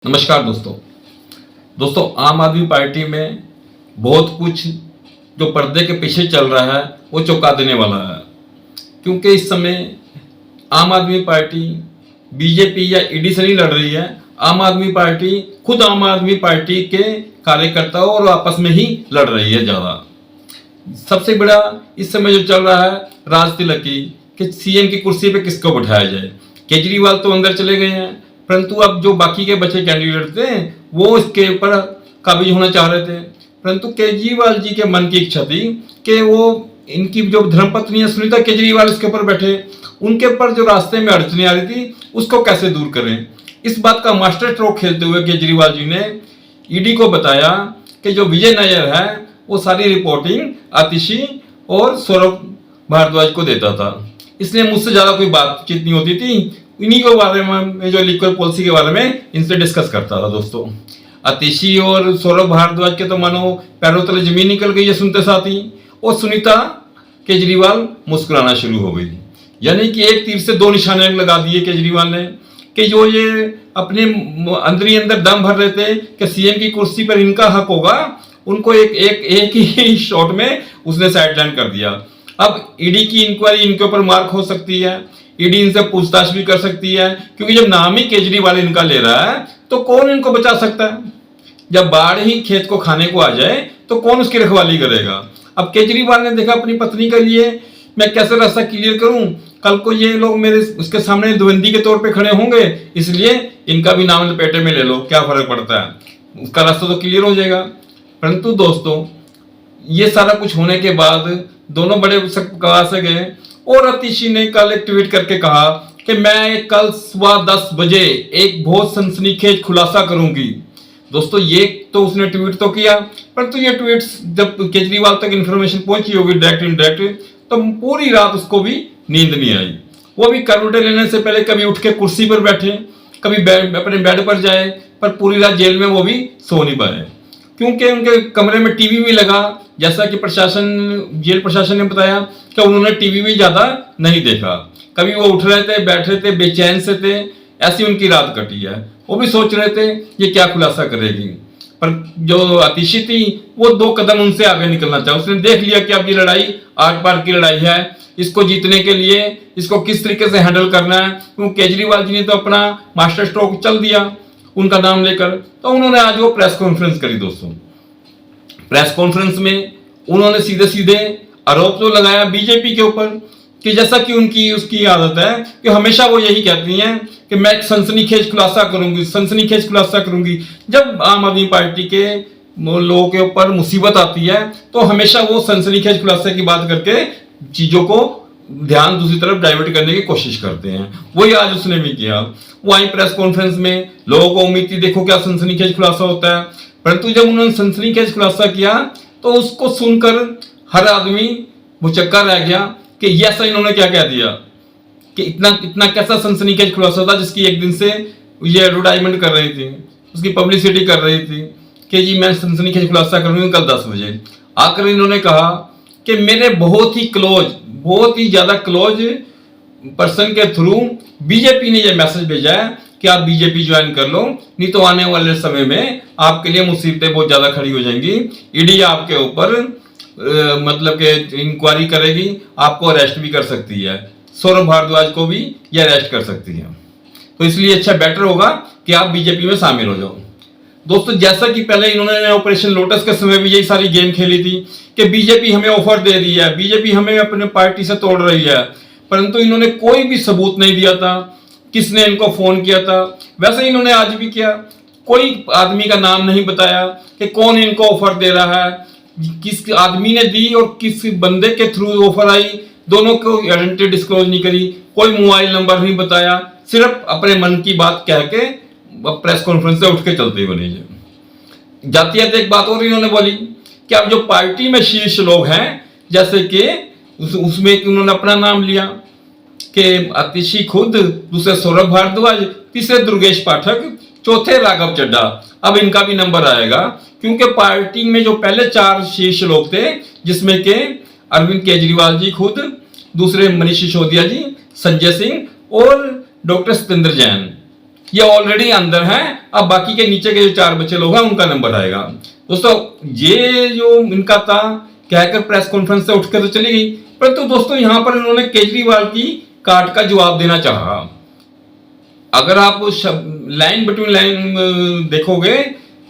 नमस्कार दोस्तों आम आदमी पार्टी में बहुत कुछ जो पर्दे के पीछे चल रहा है वो चौंका देने वाला है। क्योंकि इस समय आम आदमी पार्टी बीजेपी या ईडी से नहीं लड़ रही है। आम आदमी पार्टी खुद आम आदमी पार्टी के कार्यकर्ताओं और आपस में ही लड़ रही है ज़्यादा। सबसे बड़ा इस समय जो चल रहा है राज तिलक की कि सीएम की कुर्सी पे किसको बैठाया जाए। केजरीवाल तो अंदर चले गए हैं, परंतु अब जो बाकी के बचे कैंडिडेट थे वो इसके ऊपर काबिज होना चाह रहे थे। परंतु केजरीवाल जी के मन की इच्छा थी कि वो इनकी जो धर्मपत्नी है सुनीता केजरीवाल इसके ऊपर बैठे। उनके ऊपर जो रास्ते में अड़चने आ रही थी उसको कैसे दूर करें, इस बात का मास्टर स्ट्रोक खेलते हुए केजरीवाल जी ने ईडी को बताया कि जो विजय नायर है वो सारी रिपोर्टिंग आतिशी और सौरभ भारद्वाज को देता था, इसलिए मुझसे ज़्यादा कोई बातचीत नहीं होती थी। इन्हीं के बारे में जो लीगल पॉलिसी के बारे में इनसे डिस्कस करता था। दोस्तों आतिशी और सौरभ भारद्वाज के तो मानो पैरों तले जमीन निकल गई है सुनते साथ ही, और सुनीता केजरीवाल मुस्कुराना शुरू हो गई। यानी कि एक तीर से दो निशाने लगा दिए केजरीवाल ने कि जो ये अपने अंदर ही अंदर दम भर रहे थे कि सीएम की कुर्सी पर इनका हक होगा, उनको एक ही शॉट में उसने साइडलाइन कर दिया। अब ईडी की इंक्वायरी इनके ऊपर मार्क हो सकती है, ईडी इनसे पूछताछ भी कर सकती है, क्योंकि जब नाम ही केजरीवाल इनका ले रहा है तो कौन इनको बचा सकता है। जब बाढ़ ही खेत को खाने को आ जाए तो कौन उसकी रखवाली करेगा। अब केजरीवाल ने देखा अपनी पत्नी के लिए मैं कैसे रास्ता क्लियर करूं, कल को ये लोग मेरे उसके सामने द्वंद्वी के तौर पे खड़े होंगे, इसलिए इनका भी नाम लपेटे में ले लो, क्या फर्क पड़ता है, उसका रास्ता तो क्लियर हो जाएगा। परंतु दोस्तों ये सारा कुछ होने के बाद दोनों बड़े कहा से गए, और आतिशी ने कल एक ट्वीट करके कहा कि मैं कल सुबह 10 बजे एक बहुत सनसनीखेज खुलासा करूंगी। दोस्तों ये तो उसने ट्वीट तो किया, परंतु ये ट्वीट जब केजरीवाल तक इंफॉर्मेशन पहुंची होगी डायरेक्ट इनडायरेक्ट, तो पूरी रात उसको भी नींद नहीं आई। वो भी करवटें लेने से पहले कभी उठ के कुर्सी पर बैठे, कभी अपने बेड पर जाए, पर पूरी रात जेल में वो भी सो नहीं पाए, क्योंकि उनके कमरे में टीवी भी लगा। जैसा कि जेल प्रशासन ने बताया कि उन्होंने टीवी भी ज्यादा नहीं देखा, कभी वो उठ रहे थे, बैठ रहे थे, बेचैन से थे, ऐसी उनकी रात कटी है। वो भी सोच रहे थे ये क्या खुलासा करेगी, पर जो आतिशी थी वो 2 कदम उनसे आगे निकलना चाहा। उसने देख लिया कि अब ये लड़ाई आर पार की लड़ाई है, इसको जीतने के लिए इसको किस तरीके से हैंडल करना है। क्योंकि केजरीवाल जी ने तो अपना मास्टर स्ट्रोक चल दिया उनका नाम लेकर, तो उन्होंने आज वो प्रेस कॉन्फ्रेंस करी। दोस्तों प्रेस कॉन्फ्रेंस में उन्होंने सीधे सीधे आरोप तो लगाया बीजेपी के ऊपर कि जैसा कि उनकी उसकी आदत है कि हमेशा वो यही कहती हैं कि मैं एक सनसनीखेज खुलासा करूंगी। जब आम आदमी पार्टी के लोगों के ऊपर मुसीबत आती है तो हमेशा वो सनसनीखेज खुलासे की बात करके चीजों को ध्यान दूसरी तरफ डाइवर्ट करने की कोशिश करते हैं। वही आज उसने भी किया। वो आई प्रेस कॉन्फ्रेंस में, लोगों को उम्मीद थी देखो क्या सनसनीखेज खुलासा होता है, परंतु जब उन्होंने सनसनीखेज खुलासा किया तो उसको सुनकर हर आदमी भुचक्का रह गया कि ये ऐसा इन्होंने क्या कह दिया, कि इतना कैसा सनसनीखेज खुलासा था जिसकी एक दिन से ये एडवर्टाइजमेंट कर रही थी, उसकी पब्लिसिटी कर रही थी कि जी मैं सनसनीखेज खुलासा करूंगी कल 10 बजे। आकर इन्होंने कहा कि मेरे बहुत ही ज्यादा क्लोज पर्सन के थ्रू बीजेपी ने यह मैसेज भेजा है कि आप बीजेपी ज्वाइन कर लो, नहीं तो आने वाले समय में आपके लिए मुसीबतें बहुत ज्यादा खड़ी हो जाएंगी। ईडी आपके ऊपर मतलब कि इंक्वायरी करेगी, आपको अरेस्ट भी कर सकती है, सौरभ भारद्वाज को भी ये अरेस्ट कर सकती है। तो इसलिए अच्छा बेटर होगा कि आप बीजेपी में शामिल हो जाओ। दोस्तों जैसा कि पहले इन्होंने ऑपरेशन लोटस के समय भी यही सारी गेम खेली थी कि बीजेपी हमें ऑफर दे रही है, बीजेपी हमें अपने पार्टी से तोड़ रही है, परंतु इन्होंने कोई भी सबूत नहीं दिया था किसने इनको फोन किया था। वैसे इन्होंने आज भी किया, कोई आदमी का नाम नहीं बताया कि कौन इनको ऑफर दे रहा है, किस आदमी ने दी और किस बंदे के थ्रू ऑफर आई, दोनों को आइडेंटिटी डिस्क्लोज नहीं करी, कोई मोबाइल नंबर नहीं बताया, सिर्फ अपने मन की बात कह के प्रेस कॉन्फ्रेंस से उठ के चलते बने। जाती है एक बात और इन्होंने बोली कि अब जो पार्टी में शीर्ष लोग हैं, जैसे कि उसमें उन्होंने अपना नाम लिया कि आतिशी खुद, दूसरे सौरभ भारद्वाज, तीसरे दुर्गेश पाठक, चौथे राघव चड्ढा, अब इनका भी नंबर आएगा। क्योंकि पार्टी में जो पहले 4 शीर्ष लोग थे जिसमें के अरविंद केजरीवाल जी खुद, दूसरे मनीष सिसोदिया जी, संजय सिंह और डॉक्टर सत्येंद्र जैन, ये ऑलरेडी अंदर हैं, अब बाकी के नीचे के जो 4 बचे लोग हैं उनका नंबर आएगा। दोस्तों ये जो इनका था कहकर प्रेस कॉन्फ्रेंस से उठकर तो चली गई, परंतु दोस्तों यहां पर इन्होंने केजरीवाल की काट का जवाब देना चाहा। अगर आप लाइन बिटवीन लाइन देखोगे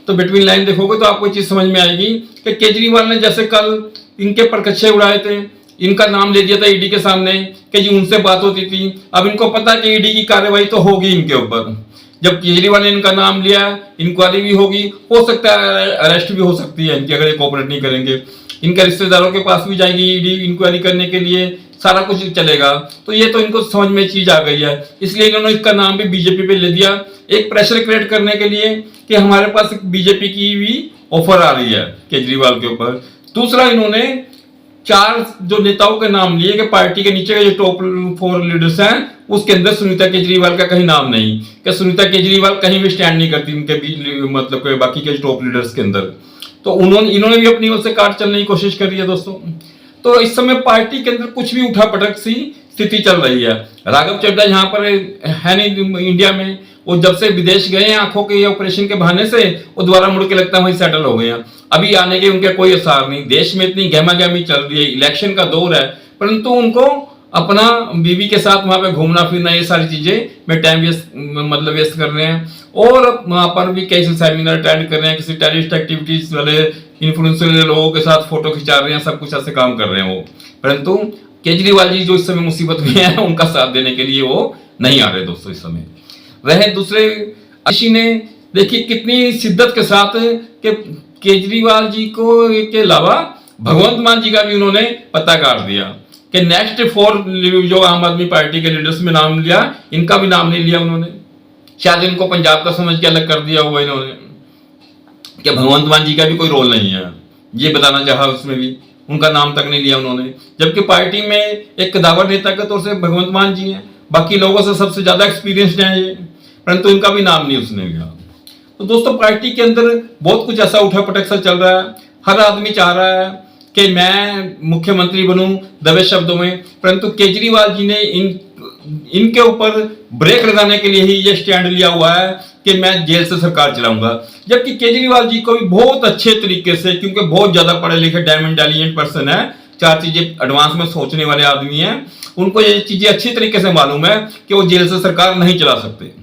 तो बिटवीन लाइन देखोगे तो आपको चीज समझ में आएगी कि केजरीवाल ने जैसे कल इनके परकच्छे उड़ाए थे, इनका नाम ले दिया था ईडी के सामने कि जी उनसे बात होती थी, अब इनको पता कि ईडी की कार्रवाई तो होगी इनके ऊपर। जब केजरीवाल ने इनका नाम लिया, इंक्वायरी भी होगी, हो सकता है अरेस्ट भी हो सकती है इनकी, अगर ये कोऑपरेट नहीं करेंगे। इनके रिश्तेदारों के पास भी जाएगी ईडी इंक्वायरी करने के लिए, सारा कुछ चलेगा। तो ये तो इनको समझ में चीज आ गई है, इसलिए इन्होंने इसका नाम भी बीजेपी पे ले दिया, एक प्रेशर क्रिएट करने के लिए कि हमारे पास बीजेपी की भी ऑफर आ रही है केजरीवाल के ऊपर। दूसरा, इन्होंने 4 जो नेताओं के नाम लिए कि पार्टी के नीचे के जो टॉप 4 लीडर्स हैं उसके अंदर सुनीता केजरीवाल का कहीं नाम नहीं, कि सुनीता केजरीवाल कहीं भी स्टैंड नहीं करती उनके मतलब के बाकी के टॉप लीडर्स के अंदर। तो इन्होंने भी अपनी ओर से काट चलने की कोशिश कर रही है दोस्तों। तो इस समय पार्टी के अंदर कुछ भी उठापटक सी स्थिति चल रही है। राघव चड्ढा यहाँ पर है नहीं इंडिया में, वो जब से विदेश गए हैं आंखों के ऑपरेशन के बहाने से, वो दोबारा मुड़ के लगता है वहीं सेटल हो गए हैं। अभी आने के उनके कोई आसार नहीं। देश में इतनी गहमागहमी चल रही है, इलेक्शन का दौर है, परंतु उनको अपना बीवी के साथ वहां पे घूमना फिरना ये सारी चीजें में टाइम वेस्ट कर रहे हैं। और वहां पर भी कई सेमिनार अटेंड कर रहे हैं, किसी टेररिस्ट एक्टिविटीज वाले इन्फ्लुएंसर लोगों के साथ फोटो खिंचा रहे हैं, सब कुछ ऐसे काम कर रहे हैं वो। परंतु केजरीवाल जी जो इस समय मुसीबत में है उनका साथ देने के लिए वो नहीं आ रहे दोस्तों इस समय। रहे दूसरे, आशी ने देखिए कितनी शिद्दत के साथ कि केजरीवाल जी को के अलावा भगवंत मान जी का भी उन्होंने पता काट दिया कि नेक्स्ट 4 जो आम आदमी पार्टी के लीडर्स में नाम लिया, इनका भी नाम नहीं लिया उन्होंने। शायद इनको पंजाब का समझ के अलग कर दिया हुआ इन्होंने कि भगवंत मान जी का भी कोई रोल नहीं है, ये बताना चाहा उसमें भी, उनका नाम तक नहीं लिया उन्होंने। जबकि पार्टी में एक कदावर नेता के तौर से भगवंत मान जी हैं, बाकी लोगों से सबसे ज्यादा एक्सपीरियंस्ड हैं ये, परंतु इनका भी नाम नहीं उसने लिया। तो दोस्तों पार्टी के अंदर बहुत कुछ ऐसा उठापटक सा चल रहा है। हर आदमी चाह रहा है कि मैं मुख्यमंत्री बनूं दबे शब्दों में, परंतु केजरीवाल जी ने इनके ऊपर ब्रेक लगाने के लिए ही ये स्टैंड लिया हुआ है कि मैं जेल से सरकार चलाऊंगा। जबकि केजरीवाल जी को भी बहुत अच्छे तरीके से, क्योंकि बहुत ज्यादा पढ़े लिखे डैम इंटेलिजेंट पर्सन है, 4 चीजें एडवांस में सोचने वाले आदमी हैं, उनको ये चीजें अच्छी तरीके से मालूम है कि वो जेल से सरकार नहीं चला सकते।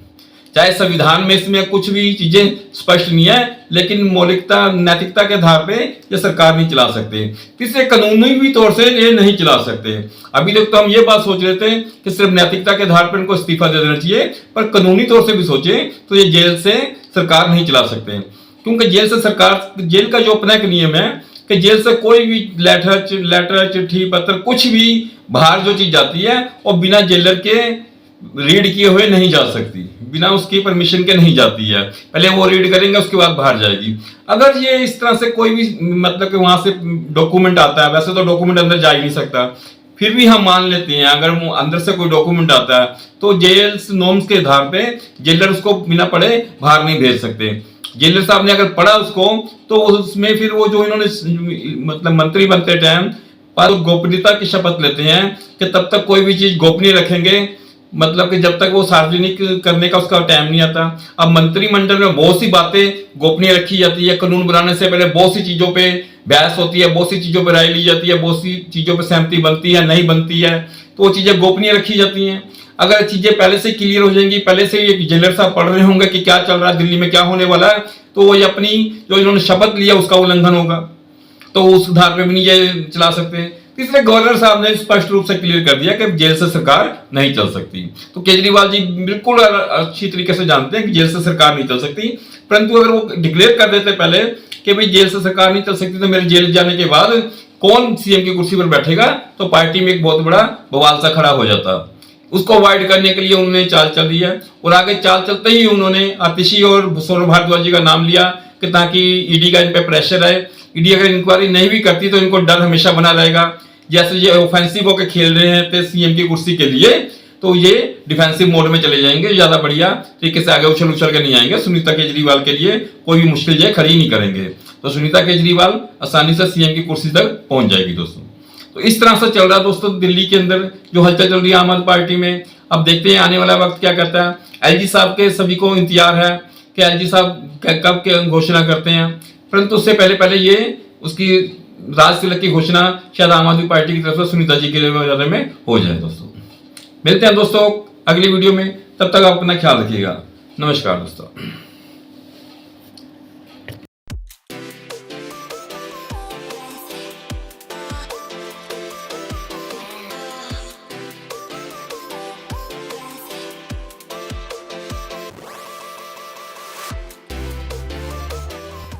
चाहे संविधान में इसमें कुछ भी चीजें स्पष्ट नहीं है, लेकिन मौलिकता नैतिकता के आधार पे ये सरकार नहीं चला सकते। तीसरे, कानूनी भी तौर से ये नहीं चला सकते। अभी तक तो हम ये बात सोच रहे थे कि सिर्फ नैतिकता के आधार पर इनको इस्तीफा दे देना चाहिए, पर कानूनी तौर से भी सोचे तो ये जेल से सरकार नहीं चला सकते। क्योंकि जेल से सरकार, जेल का जो अपना एक नियम है कि जेल से कोई भी लेटर चिट्ठी पत्र कुछ भी बाहर जो चीज जाती है वो बिना जेलर के रीड किए हुए नहीं जा सकती, बिना उसकी परमिशन के नहीं जाती है। पहले वो रीड करेंगे उसके बाद बाहर जाएगी। अगर ये इस तरह से कोई भी मतलब कि वहां से डॉक्यूमेंट आता है, वैसे तो डॉक्यूमेंट अंदर जा ही नहीं सकता, फिर भी हम मान लेते हैं अगर वो अंदर से कोई डॉक्यूमेंट आता है तो जेल नॉर्म्स के आधार पे जेलर उसको बिना पढ़े बाहर नहीं भेज सकते। जेलर साहब ने अगर पढ़ा उसको तो उसमें फिर वो जो इन्होंने मतलब मंत्री बनते टाइम पर गोपनीयता की शपथ लेते हैं कि तब तक कोई भी चीज गोपनीय रखेंगे, मतलब कि जब तक वो सार्वजनिक करने का उसका टाइम नहीं आता। अब मंत्रिमंडल में बहुत सी बातें गोपनीय रखी जाती है, कानून बनाने से पहले बहुत सी चीजों पे बहस होती है, बहुत सी चीजों पे राय ली जाती है, बहुत सी चीजों पे सहमति बनती है नहीं बनती है, तो वो चीजें गोपनीय रखी जाती हैं। अगर चीजें पहले से क्लियर हो जाएंगी, पहले से ये जेलर साहब पढ़ रहे होंगे कि क्या चल रहा है दिल्ली में, क्या होने वाला है, तो वो अपनी जो इन्होंने शपथ लिया उसका उल्लंघन होगा, तो उस आधार पर भी नहीं ये चला सकते। तीसरे, गवर्नर साहब ने स्पष्ट रूप से क्लियर कर दिया कि जेल से सरकार नहीं चल सकती। तो केजरीवाल जी बिल्कुल अच्छी तरीके से जानते हैं कि जेल से सरकार नहीं चल सकती, परंतु अगर वो डिक्लेयर कर देते पहले कि भाई जेल से सरकार नहीं चल सकती तो मेरे जेल जाने के बाद कौन सीएम की कुर्सी पर बैठेगा, तो पार्टी में एक बहुत बड़ा बवाल सा खड़ा हो जाता। उसको अवॉइड करने के लिए उन्होंने चाल चल दी है, और आगे चाल चलते ही उन्होंने आतिशी और सौरभ भारद्वाज जी का नाम लिया कि ताकि ईडी का इन पे प्रेशर है। ईडी अगर इंक्वायरी नहीं भी करती तो इनको डर हमेशा बना रहेगा। जैसे ये ऑफेंसिव होकर खेल रहे हैं थे सीएम की कुर्सी के लिए, तो ये डिफेंसिव मोड में चले जाएंगे, ज्यादा बढ़िया तरीके से आगे उछल उछल के नहीं आएंगे। सुनीता केजरीवाल के लिए कोई भी मुश्किल जय खड़ी नहीं करेंगे, तो सुनीता केजरीवाल आसानी से सीएम की कुर्सी तक पहुंच जाएगी दोस्तों। तो इस तरह से चल रहा है दोस्तों दिल्ली के अंदर जो हलचल चल रही है आम आदमी पार्टी में। अब देखते हैं आने वाला वक्त क्या करता है। एलजी साहब के सभी को इंतजार है कि एलजी साहब कब के घोषणा करते हैं, परंतु उससे पहले ये उसकी राज तिलक की घोषणा शायद आम आदमी पार्टी की तरफ से सुनीता जी के बारे में हो जाए। दोस्तों मिलते हैं दोस्तों अगली वीडियो में, तब तक आप अपना ख्याल रखिएगा। नमस्कार दोस्तों।